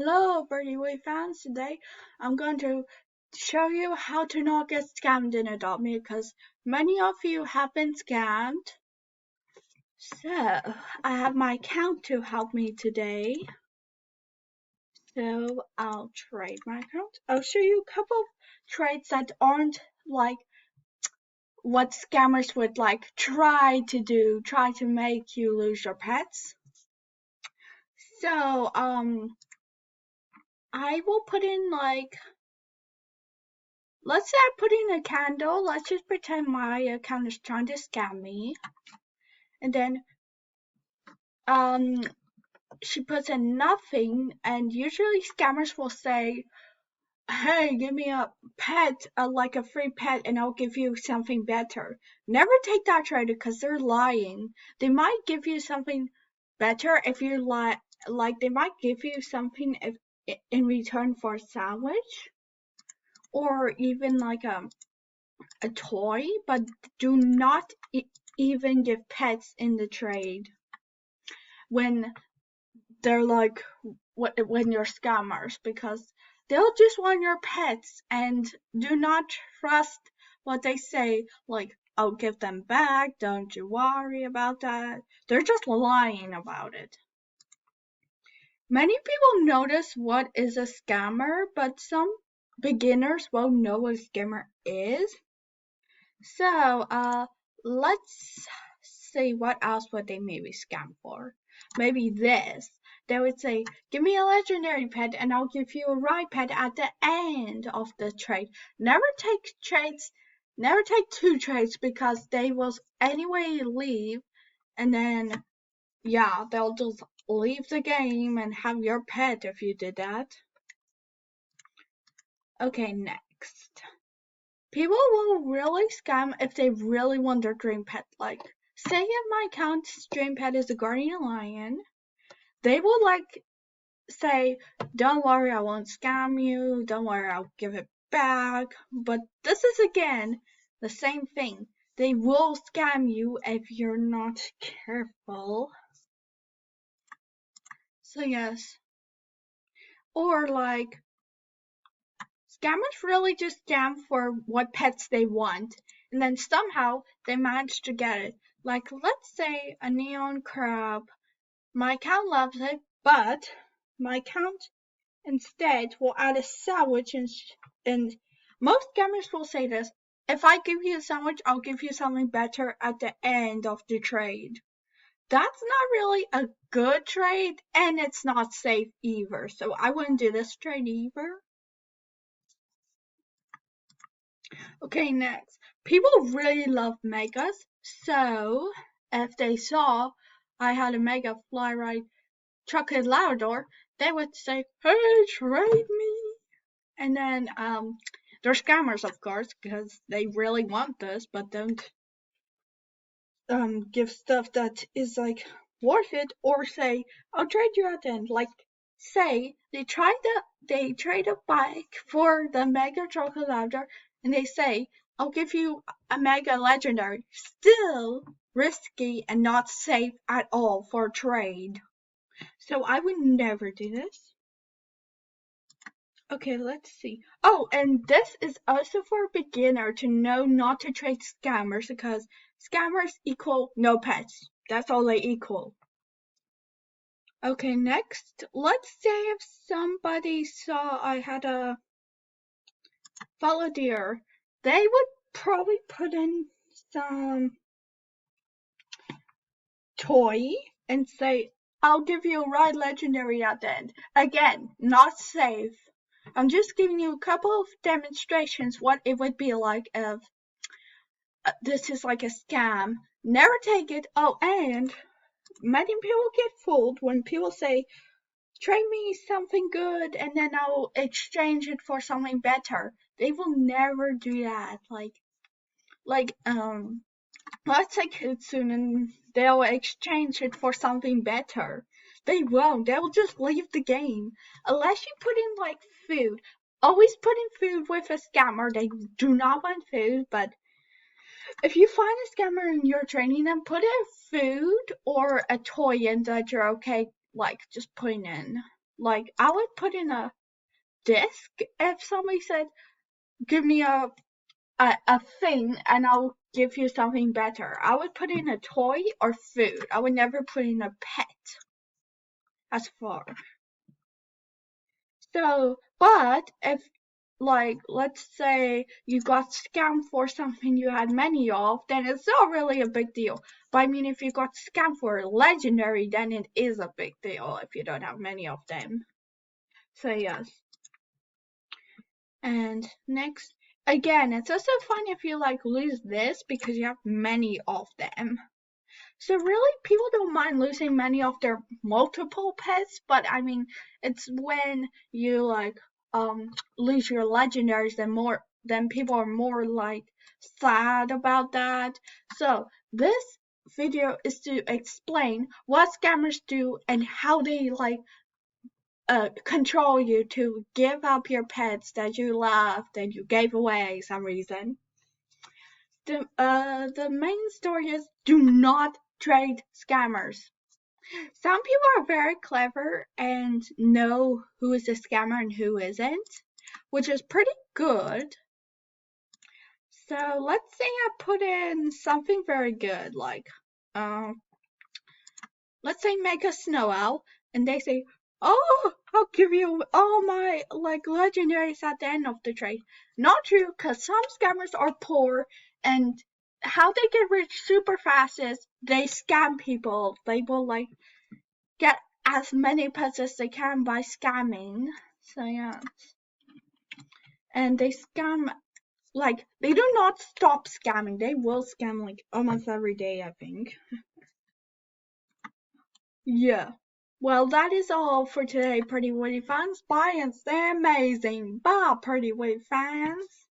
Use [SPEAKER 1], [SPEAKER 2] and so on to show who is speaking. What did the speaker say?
[SPEAKER 1] Hello, Birdie fans. Today I'm going to show you how to not get scammed in Adopt Me because many of you have been scammed. So I have my account to help me today. So I'll trade my account. I'll show you a couple of trades that aren't like what scammers would like try to make you lose your pets. So I will put in let's say I put in a candle. Let's just pretend my account is trying to scam me. And then she puts in nothing, and usually scammers will say, hey, give me a pet, like a free pet, and I'll give you something better. Never take that trade because they're lying. They might give you something better if you like they might give you something in return for a sandwich, or even like a toy, but do not even give pets in the trade when they're like when you're scammers, because they'll just want your pets, and do not trust what they say, like, I'll give them back, don't you worry about that. They're just lying about it. Many people notice what is a scammer, but some beginners won't know what a scammer is. So, let's see what else would they maybe scam for. Maybe this. They would say, give me a legendary pet and I'll give you a rare pet at the end of the trade. Never take two trades because they will anyway leave, and then, yeah, they'll just leave the game and have your pet if you did that. Okay, next. People will really scam if they really want their dream pet. Like, say if my account's dream pet is a guardian lion, they will say, don't worry, I won't scam you, don't worry, I'll give it back. But this is again the same thing. They will scam you if you're not careful. So yes. Or scammers really just scam for what pets they want, and then somehow they manage to get it. Like, let's say a neon crab. My account loves it, but my account instead will add a sandwich, and most scammers will say this: if I give you a sandwich, I'll give you something better at the end of the trade. That's not really a good trade, and it's not safe either, so I wouldn't do this trade either. Okay, next. People really love megas, so if they saw I had a mega fly ride chocolate Labrador, they would say, hey, trade me. And then they're scammers, of course, because they really want this, but don't give stuff that is like worth it, or say, I'll trade you at the end. Like, say they trade a bike for the mega chocolate Labrador, and they say, I'll give you a mega legendary. Still risky and not safe at all for trade. So I would never do this. Okay, let's see. Oh, and this is also for a beginner to know not to trade scammers, because scammers equal no pets. That's all they equal. Okay, next. Let's say if somebody saw I had a fallow deer, they would probably put in some toy and say, I'll give you a ride legendary at the end. Again, not safe. I'm just giving you a couple of demonstrations what it would be like if this is like a scam. Never take it. Oh, and many people get fooled when people say, trade me something good and then I'll exchange it for something better. They will never do that. Let's say Kitsune and they'll exchange it for something better. They won't. They will just leave the game. Unless you put in like food. Always put in food with a scammer. They do not want food, but if you find a scammer and you're training them, put in food or a toy in that you're okay, like just putting in. like I would put in a disc if somebody said, give me a thing and I'll give you something better. I would put in a toy or food. I would never put in a pet. As far. So, but if, like, let's say you got scammed for something you had many of, then it's not really a big deal. But I mean, if you got scammed for a legendary, then it is a big deal if you don't have many of them. So, yes. And next, again, it's also fun if you, like, lose this because you have many of them. So really, people don't mind losing many of their multiple pets, but I mean, it's when you like lose your legendaries, then people are more like sad about that. So this video is to explain what scammers do and how they like control you to give up your pets that you loved and you gave away some reason. The main story is do not trade scammers. Some people are very clever and know who is a scammer and who isn't, which is pretty good. So let's say I put in something very good, like, let's say make a snow owl, and they say, oh, I'll give you all my like legendaries at the end of the trade. Not true, because some scammers are poor, and how they get rich super fast is they scam people. They will like get as many pets as they can by scamming. So yeah. And they scam, like, they do not stop scamming. They will scam like almost every day, I think. Yeah. Well, that is all for today, Pretty Woody fans. Bye and stay amazing. Bye, Pretty Woody fans.